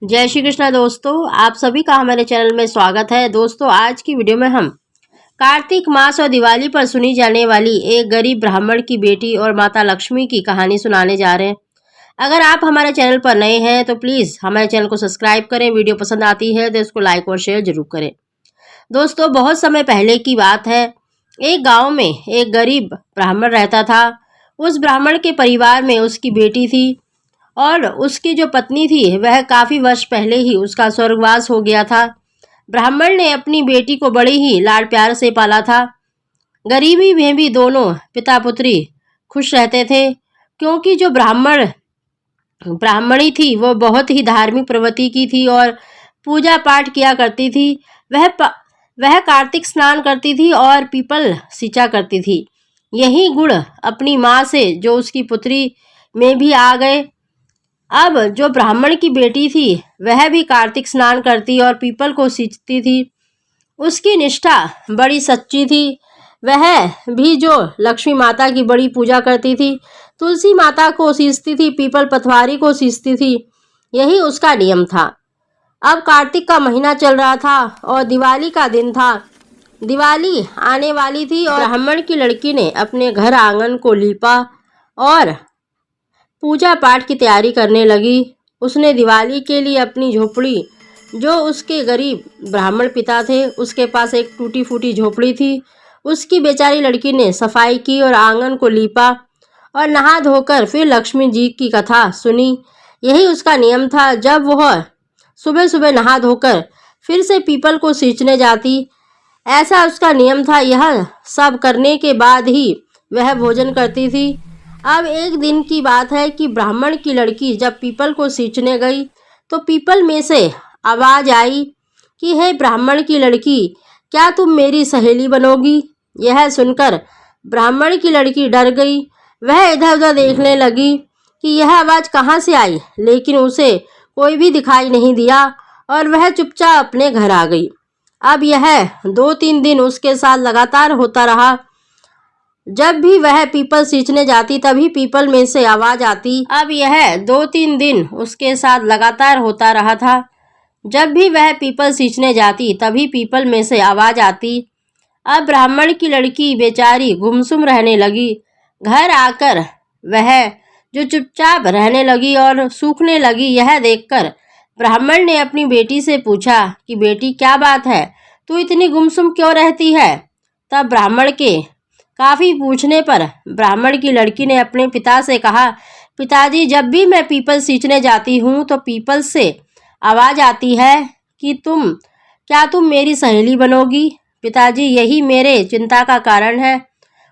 जय श्री कृष्णा दोस्तों, आप सभी का हमारे चैनल में स्वागत है। दोस्तों, आज की वीडियो में हम कार्तिक मास और दिवाली पर सुनी जाने वाली एक गरीब ब्राह्मण की बेटी और माता लक्ष्मी की कहानी सुनाने जा रहे हैं। अगर आप हमारे चैनल पर नए हैं तो प्लीज़ हमारे चैनल को सब्सक्राइब करें। वीडियो पसंद आती है तो इसको लाइक और शेयर जरूर करें। दोस्तों, बहुत समय पहले की बात है। एक गाँव में एक गरीब ब्राह्मण रहता था। उस ब्राह्मण के परिवार में उसकी बेटी थी और उसकी जो पत्नी थी वह काफ़ी वर्ष पहले ही उसका स्वर्गवास हो गया था। ब्राह्मण ने अपनी बेटी को बड़े ही लाड प्यार से पाला था। गरीबी में भी दोनों पिता पुत्री खुश रहते थे, क्योंकि जो ब्राह्मणी थी वो बहुत ही धार्मिक प्रवृत्ति की थी और पूजा पाठ किया करती थी। वह कार्तिक स्नान करती थी और पीपल सिंचा करती थी। यही गुण अपनी माँ से जो उसकी पुत्री में भी आ गए। अब जो ब्राह्मण की बेटी थी वह भी कार्तिक स्नान करती और पीपल को सींचती थी। उसकी निष्ठा बड़ी सच्ची थी। वह भी जो लक्ष्मी माता की बड़ी पूजा करती थी, तुलसी माता को सींचती थी, पीपल पथवारी को सींचती थी। यही उसका नियम था। अब कार्तिक का महीना चल रहा था और दिवाली का दिन था। दिवाली आने वाली थी और ब्राह्मण की लड़की ने अपने घर आंगन को लीपा और पूजा पाठ की तैयारी करने लगी। उसने दिवाली के लिए अपनी झोपड़ी, जो उसके गरीब ब्राह्मण पिता थे उसके पास एक टूटी फूटी झोपड़ी थी, उसकी बेचारी लड़की ने सफाई की और आंगन को लीपा और नहा धोकर फिर लक्ष्मी जी की कथा सुनी। यही उसका नियम था। जब वह सुबह सुबह नहा धोकर फिर से पीपल को सींचने जाती, ऐसा उसका नियम था। यह सब करने के बाद ही वह भोजन करती थी। अब एक दिन की बात है कि ब्राह्मण की लड़की जब पीपल को सींचने गई तो पीपल में से आवाज़ आई कि हे ब्राह्मण की लड़की, क्या तुम मेरी सहेली बनोगी? यह सुनकर ब्राह्मण की लड़की डर गई। वह इधर उधर देखने लगी कि यह आवाज़ कहाँ से आई, लेकिन उसे कोई भी दिखाई नहीं दिया और वह चुपचाप अपने घर आ गई। अब यह 2-3 दिन उसके साथ लगातार होता रहा। जब भी वह पीपल सींचने जाती तभी पीपल में से आवाज आती। अब यह 2-3 दिन उसके साथ लगातार होता रहा था। जब भी वह पीपल सींचने जाती तभी पीपल में से आवाज आती। अब ब्राह्मण की लड़की बेचारी गुमसुम रहने लगी। घर आकर वह जो चुपचाप रहने लगी और सूखने लगी, यह देखकर ब्राह्मण ने अपनी बेटी से पूछा कि बेटी, क्या बात है, तू इतनी गुमसुम क्यों रहती है? तब ब्राह्मण के काफ़ी पूछने पर ब्राह्मण की लड़की ने अपने पिता से कहा, पिताजी, जब भी मैं पीपल सींचने जाती हूँ तो पीपल से आवाज़ आती है कि क्या तुम मेरी सहेली बनोगी? पिताजी, यही मेरे चिंता का कारण है।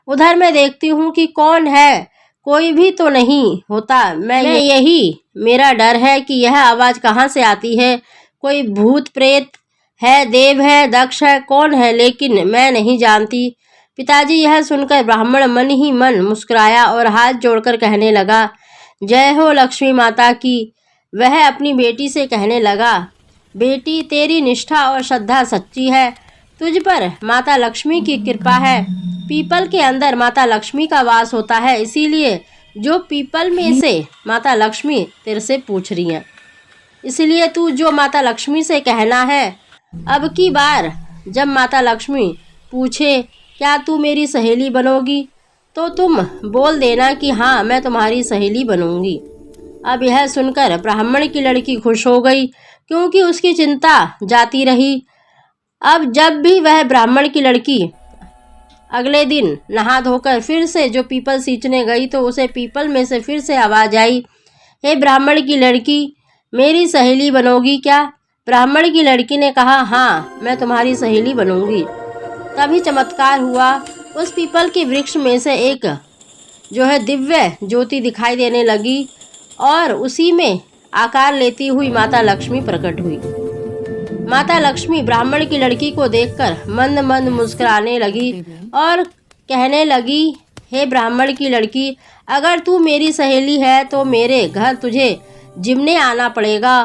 उधर मैं देखती हूँ कि कौन है, कोई भी तो नहीं होता। यही मेरा डर है कि यह आवाज़ कहाँ से आती है। कोई भूत प्रेत है, देव है, दक्ष है, कौन है, लेकिन मैं नहीं जानती। पिताजी, यह सुनकर ब्राह्मण मन ही मन मुस्कुराया और हाथ जोड़कर कहने लगा, जय हो लक्ष्मी माता की। वह अपनी बेटी से कहने लगा, बेटी, तेरी निष्ठा और श्रद्धा सच्ची है। तुझ पर माता लक्ष्मी की कृपा है। पीपल के अंदर माता लक्ष्मी का वास होता है, इसीलिए जो पीपल में से माता लक्ष्मी तेरे से पूछ रही हैं। इसलिए तू जो माता लक्ष्मी से कहना है, अब की बार जब माता लक्ष्मी पूछे क्या तू मेरी सहेली बनोगी, तो तुम बोल देना कि हाँ, मैं तुम्हारी सहेली बनूंगी। अब यह सुनकर ब्राह्मण की लड़की खुश हो गई, क्योंकि उसकी चिंता जाती रही। अब जब भी वह ब्राह्मण की लड़की अगले दिन नहा धोकर फिर से जो पीपल सींचने गई तो उसे पीपल में से फिर से आवाज़ आई, हे ब्राह्मण की लड़की, मेरी सहेली बनोगी क्या? ब्राह्मण की लड़की ने कहा, हाँ, मैं तुम्हारी सहेली बनूंगी। तभी चमत्कार हुआ। उस पीपल के वृक्ष में से एक जो है दिव्य ज्योति दिखाई देने लगी और उसी में आकार लेती हुई माता लक्ष्मी प्रकट हुई। माता लक्ष्मी ब्राह्मण की लड़की को देखकर मंद मंद मुस्कुराने लगी और कहने लगी, हे ब्राह्मण की लड़की, अगर तू मेरी सहेली है तो मेरे घर तुझे जिमने आना पड़ेगा।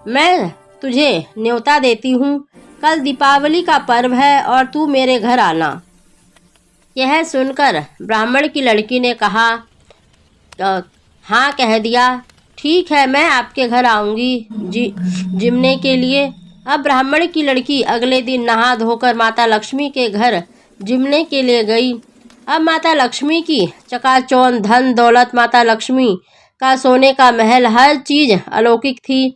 मैं तुझे न्योता देती हूँ। कल दीपावली का पर्व है और तू मेरे घर आना। यह सुनकर ब्राह्मण की लड़की ने कहा, हाँ, कह दिया, ठीक है, मैं आपके घर आऊँगी जिमने के लिए। अब ब्राह्मण की लड़की अगले दिन नहा धोकर माता लक्ष्मी के घर जिमने के लिए गई। अब माता लक्ष्मी की चकाचौंध धन दौलत, माता लक्ष्मी का सोने का महल, हर चीज़ अलौकिक थी,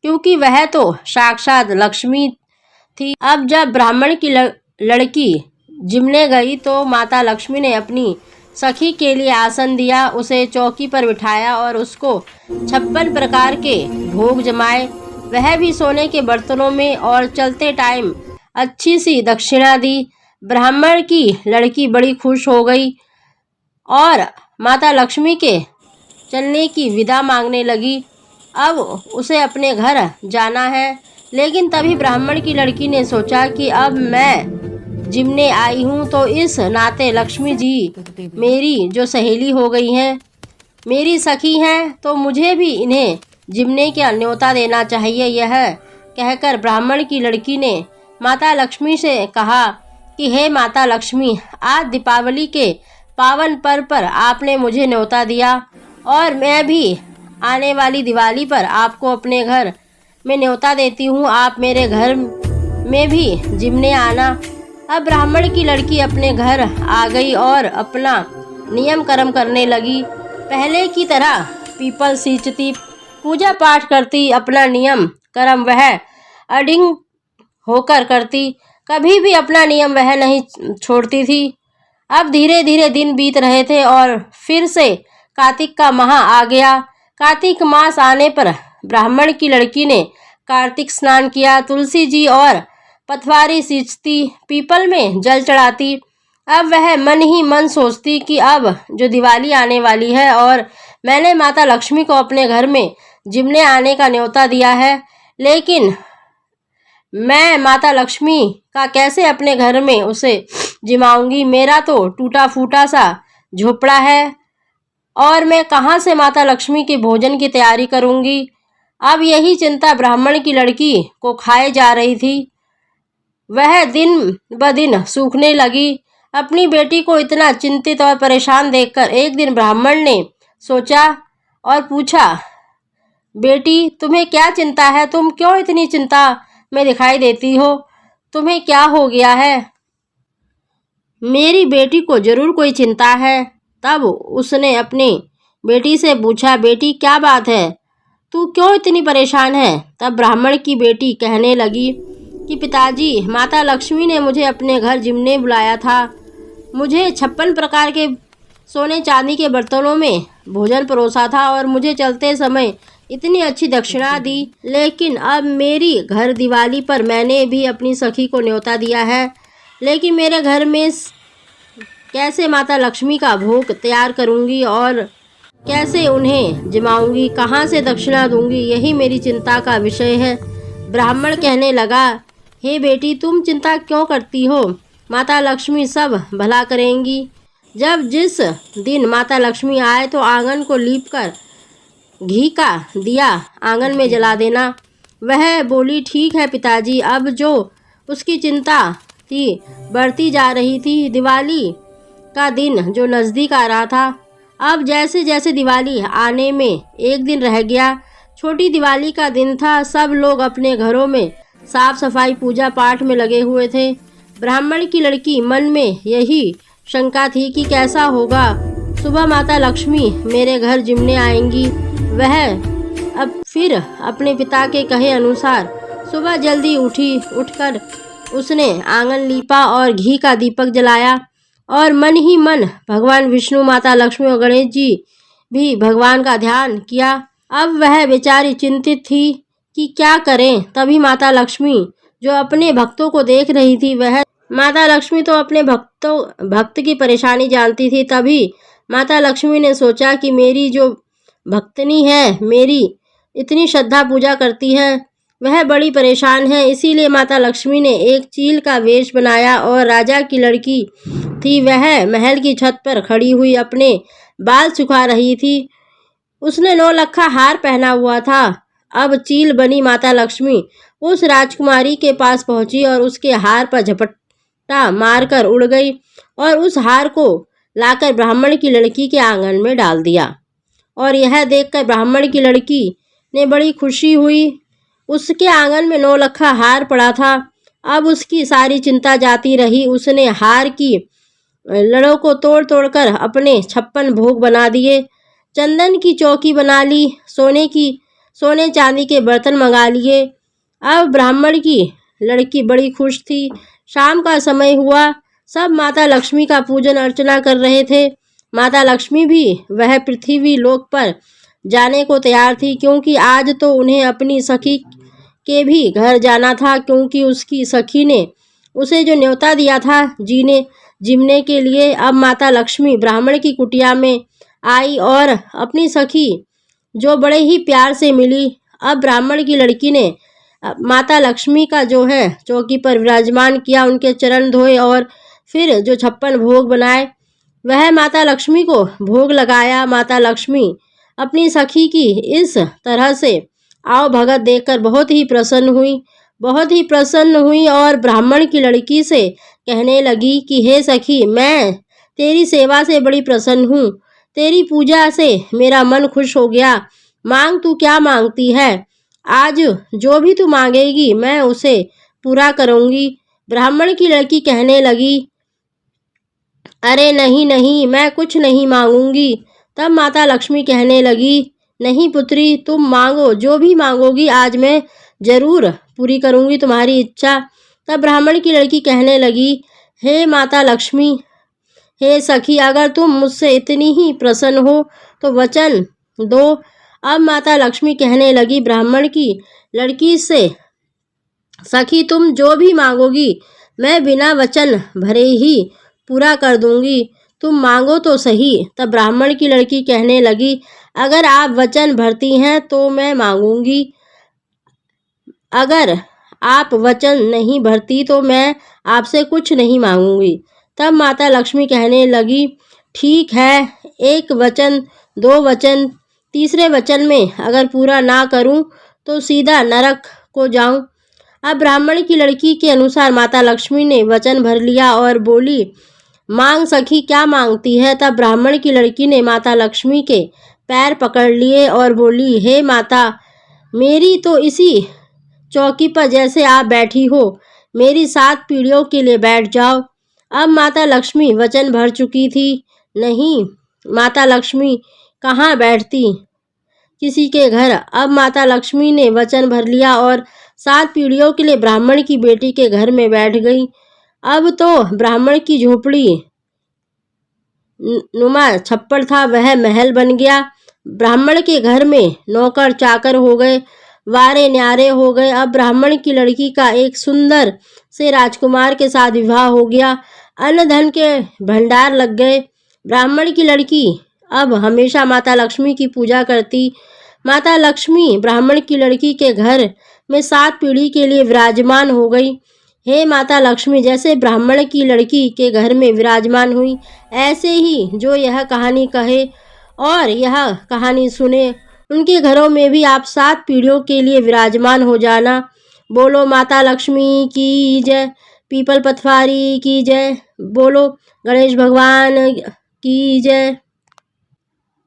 क्योंकि वह तो साक्षात लक्ष्मी थी। अब जब ब्राह्मण की लड़की जिमने गई तो माता लक्ष्मी ने अपनी सखी के लिए आसन दिया, उसे चौकी पर बिठाया और उसको 56 प्रकार के भोग जमाए, वह भी सोने के बर्तनों में, और चलते टाइम अच्छी सी दक्षिणा दी। ब्राह्मण की लड़की बड़ी खुश हो गई और माता लक्ष्मी के चलने की विदा मांगने लगी। अब उसे अपने घर जाना है, लेकिन तभी ब्राह्मण की लड़की ने सोचा कि अब मैं जिमने आई हूँ तो इस नाते लक्ष्मी जी मेरी जो सहेली हो गई हैं, मेरी सखी हैं, तो मुझे भी इन्हें जिमने का न्योता देना चाहिए। यह कहकर ब्राह्मण की लड़की ने माता लक्ष्मी से कहा कि हे माता लक्ष्मी, आज दीपावली के पावन पर्व पर आपने मुझे न्योता दिया और मैं भी आने वाली दिवाली पर आपको अपने घर में न्योता देती हूँ। आप मेरे घर में भी जिमने आना। अब ब्राह्मण की लड़की अपने घर आ गई और अपना नियम कर्म करने लगी। पहले की तरह पीपल सींचती, पूजा पाठ करती, अपना नियम कर्म वह अडिग होकर करती, कभी भी अपना नियम वह नहीं छोड़ती थी। अब धीरे धीरे दिन बीत रहे थे और फिर से कार्तिक का माह आ गया। कार्तिक मास आने पर ब्राह्मण की लड़की ने कार्तिक स्नान किया, तुलसी जी और पथवारी सींचती, पीपल में जल चढ़ाती। अब वह मन ही मन सोचती कि अब जो दिवाली आने वाली है और मैंने माता लक्ष्मी को अपने घर में जिमने आने का न्योता दिया है, लेकिन मैं माता लक्ष्मी का कैसे अपने घर में उसे जिमाऊंगी। मेरा तो टूटा फूटा सा झोपड़ा है और मैं कहाँ से माता लक्ष्मी के भोजन की तैयारी करूंगी। अब यही चिंता ब्राह्मण की लड़की को खाए जा रही थी। वह दिन ब दिन सूखने लगी। अपनी बेटी को इतना चिंतित और परेशान देखकर एक दिन ब्राह्मण ने सोचा और पूछा, बेटी तुम्हें क्या चिंता है? तुम क्यों इतनी चिंता में दिखाई देती हो? तुम्हें क्या हो गया है? मेरी बेटी को जरूर कोई चिंता है। तब उसने अपनी बेटी से पूछा, बेटी क्या बात है, तू क्यों इतनी परेशान है? तब ब्राह्मण की बेटी कहने लगी कि पिताजी, माता लक्ष्मी ने मुझे अपने घर जिमने बुलाया था, मुझे 56 प्रकार के सोने चांदी के बर्तनों में भोजन परोसा था और मुझे चलते समय इतनी अच्छी दक्षिणा दी, लेकिन अब मेरी घर दिवाली पर मैंने भी अपनी सखी को न्योता दिया है, लेकिन मेरे घर में कैसे माता लक्ष्मी का भोग तैयार करूंगी और कैसे उन्हें जिमाऊंगी, कहाँ से दक्षिणा दूंगी, यही मेरी चिंता का विषय है। ब्राह्मण कहने लगा, हे बेटी तुम चिंता क्यों करती हो? माता लक्ष्मी सब भला करेंगी। जब जिस दिन माता लक्ष्मी आए तो आंगन को लीपकर घी का दिया आंगन में जला देना। वह बोली, ठीक है पिताजी। अब जो उसकी चिंता थी बढ़ती जा रही थी। दिवाली का दिन जो नज़दीक आ रहा था, अब जैसे जैसे दिवाली आने में एक दिन रह गया, छोटी दिवाली का दिन था। सब लोग अपने घरों में साफ सफाई पूजा पाठ में लगे हुए थे। ब्राह्मण की लड़की मन में यही शंका थी कि कैसा होगा, सुबह माता लक्ष्मी मेरे घर जिमने आएंगी। वह अब फिर अपने पिता के कहे अनुसार सुबह जल्दी उठकर उसने आंगन लीपा और घी का दीपक जलाया और मन ही मन भगवान विष्णु, माता लक्ष्मी और गणेश जी भी भगवान का ध्यान किया। अब वह बेचारी चिंतित थी कि क्या करें। तभी माता लक्ष्मी जो अपने भक्तों को देख रही थी, वह माता लक्ष्मी तो अपने भक्त की परेशानी जानती थी। तभी माता लक्ष्मी ने सोचा कि मेरी जो भक्तनी है, मेरी इतनी श्रद्धा पूजा करती है, वह बड़ी परेशान है। इसीलिए माता लक्ष्मी ने एक चील का वेश बनाया और राजा की लड़की थी, वह महल की छत पर खड़ी हुई अपने बाल सुखा रही थी। उसने 9 लखा हार पहना हुआ था। अब चील बनी माता लक्ष्मी उस राजकुमारी के पास पहुंची और उसके हार पर झपट्टा मारकर उड़ गई और उस हार को लाकर ब्राह्मण की लड़की के आंगन में डाल दिया और यह देखकर ब्राह्मण की लड़की ने बड़ी खुशी हुई। उसके आंगन में 9 लखा हार पड़ा था। अब उसकी सारी चिंता जाती रही। उसने हार की लड़ों को तोड़ तोड़ कर अपने 56 भोग बना दिए। चंदन की चौकी बना ली। सोने चांदी के बर्तन मंगा लिए। अब ब्राह्मण की लड़की बड़ी खुश थी। शाम का समय हुआ। सब माता लक्ष्मी का पूजन अर्चना कर रहे थे। माता लक्ष्मी भी वह पृथ्वी लोक पर जाने को तैयार थी, क्योंकि आज तो उन्हें अपनी सखी के भी घर जाना था, क्योंकि उसकी सखी ने उसे जो न्योता दिया था जिमने के लिए। अब माता लक्ष्मी ब्राह्मण की कुटिया में आई और अपनी सखी जो बड़े ही प्यार से मिली। अब ब्राह्मण की लड़की ने माता लक्ष्मी का जो है चौकी पर विराजमान किया, उनके चरण धोए और फिर जो 56 भोग बनाए वह माता लक्ष्मी को भोग लगाया। माता लक्ष्मी अपनी सखी की इस तरह से आओ भगत देखकर बहुत ही प्रसन्न हुई और ब्राह्मण की लड़की से कहने लगी कि हे सखी, मैं तेरी सेवा से बड़ी प्रसन्न हूँ। तेरी पूजा से मेरा मन खुश हो गया। मांग, तू क्या मांगती है? आज जो भी तू मांगेगी मैं उसे पूरा करूँगी। ब्राह्मण की लड़की कहने लगी, अरे नहीं नहीं, मैं कुछ नहीं मांगूंगी। तब माता लक्ष्मी कहने लगी, नहीं पुत्री, तुम मांगो, जो भी मांगोगी आज मैं जरूर पूरी करूंगी तुम्हारी इच्छा। तब ब्राह्मण की लड़की कहने लगी, हे माता लक्ष्मी, हे सखी, अगर तुम मुझसे इतनी ही प्रसन्न हो तो वचन दो। अब माता लक्ष्मी कहने लगी ब्राह्मण की लड़की से, सखी, तुम जो भी मांगोगी मैं बिना वचन भरे ही पूरा कर दूंगी। तुम मांगो तो सही। तब ब्राह्मण की लड़की कहने लगी, अगर आप वचन भरती हैं तो मैं मांगूंगी, अगर आप वचन नहीं भरती तो मैं आपसे कुछ नहीं मांगूंगी। तब माता लक्ष्मी कहने लगी, ठीक है, 1 वचन, 2 वचन, तीसरे वचन में अगर पूरा ना करूं तो सीधा नरक को जाऊं। अब ब्राह्मण की लड़की के अनुसार माता लक्ष्मी ने वचन भर लिया और बोली, मांग सखी, क्या मांगती है? तब ब्राह्मण की लड़की ने माता लक्ष्मी के पैर पकड़ लिए और बोली, हे माता, मेरी तो इसी चौकी पर जैसे आप बैठी हो मेरी 7 पीढ़ियों के लिए बैठ जाओ। अब माता लक्ष्मी वचन भर चुकी थी। नहीं, माता लक्ष्मी कहाँ बैठती किसी के घर। अब माता लक्ष्मी ने वचन भर लिया और 7 पीढ़ियों के लिए ब्राह्मण की बेटी के घर में बैठ गई। अब तो ब्राह्मण की झोपड़ी नुमा छप्पर था वह महल बन गया। ब्राह्मण के घर में नौकर चाकर हो गए, वारे न्यारे हो गए। अब ब्राह्मण की लड़की का एक सुंदर से राजकुमार के साथ विवाह हो गया। अन्न धन के भंडार लग गए। ब्राह्मण की लड़की अब हमेशा माता लक्ष्मी की पूजा करती। माता लक्ष्मी ब्राह्मण की लड़की के घर में 7 पीढ़ी के लिए विराजमान हो गई। हे माता लक्ष्मी जैसे ब्राह्मण की लड़की के घर में विराजमान हुई, ऐसे ही जो यह कहानी कहे और यह कहानी सुने उनके घरों में भी आप 7 पीढ़ियों के लिए विराजमान हो जाना। बोलो माता लक्ष्मी की जय, पीपल पथवारी की जय, बोलो गणेश भगवान की जय,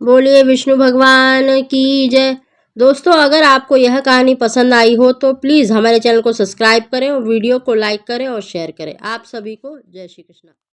बोलिए विष्णु भगवान की जय। दोस्तों, अगर आपको यह कहानी पसंद आई हो तो प्लीज़ हमारे चैनल को सब्सक्राइब करें और वीडियो को लाइक करें और शेयर करें। आप सभी को जय श्री कृष्ण।